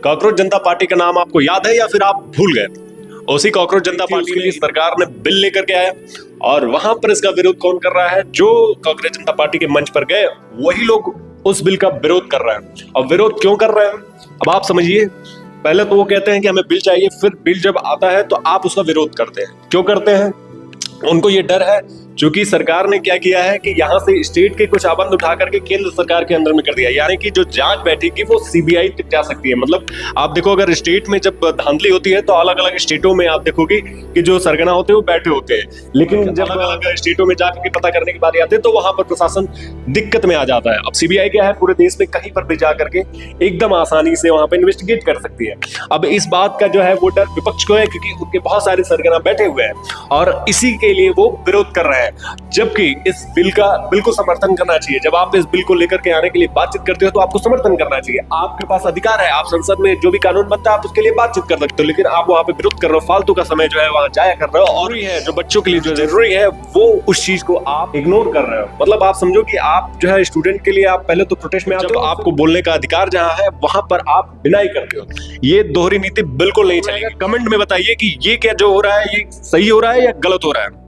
Cockroach जनता party का नाम आपको याद है या फिर आप भूल गए? उसी कॉकरोच जनता पार्टी के लिए सरकार ने बिल लेकर के आया और वहां पर इसका विरोध कौन कर रहा है? जो कांग्रेस जनता पार्टी के मंच पर गए वही लोग उस बिल का विरोध कर रहे हैं। और विरोध क्यों कर रहे हैं अब आप समझिए। पहले तो वो कहते हैं कि हमें बिल चाहिए, फिर बिल जब आता है तो आप उसका विरोध करते हैं। क्यों करते हैं? उनको ये डर है क्योंकि सरकार ने क्या किया है कि यहाँ से स्टेट के कुछ आबंद उठा करके केंद्र सरकार के अंदर में कर दिया, यानी कि जो जांच बैठेगी वो सीबीआई तक जा सकती है। मतलब आप देखो, अगर स्टेट में जब धांधली होती है तो अलग अलग स्टेटों में आप देखोगे कि जो सरगना होते हैं वो बैठे होते हैं, लेकिन जब अलग अलग स्टेटों में जाकर के पता करने की बात आती है तो वहां पर प्रशासन दिक्कत में आ जाता है। अब सीबीआई क्या है, पूरे देश में कहीं पर भी जा करके एकदम आसानी से वहां पर इन्वेस्टिगेट कर सकती है। अब इस बात का जो है वो डर विपक्ष को है क्योंकि उनके बहुत सारे सरगना बैठे हुए हैं और इसी के लिए वो विरोध कर रहे हैं। जबकि इस बिल का बिल्कुल समर्थन करना चाहिए। जब आप इस बिल को लेकर के आने के लिए बातचीत करते हो तो आपको समर्थन करना चाहिए। आपके पास अधिकार है, आप संसद में जो भी कानून बनता है आप उसके लिए बातचीत कर सकते हो, लेकिन आप वहां पे विरोध कर रहे हो, फालतू का समय जो है वहां जाया कर रहे हो। और है जो बच्चों के लिए जो जरूरी है वो उस चीज को आप इग्नोर कर रहे हो। मतलब आप समझो कि आप जो है स्टूडेंट के लिए आप पहले तो प्रोटेस्ट में आते हो, आपको बोलने का अधिकार जहां है वहां पर आप डिनाई करते हो। ये दोहरी नीति बिल्कुल नहीं चलेगी। कमेंट में बताइए कि ये क्या जो हो रहा है ये सही हो रहा है या गलत हो रहा है।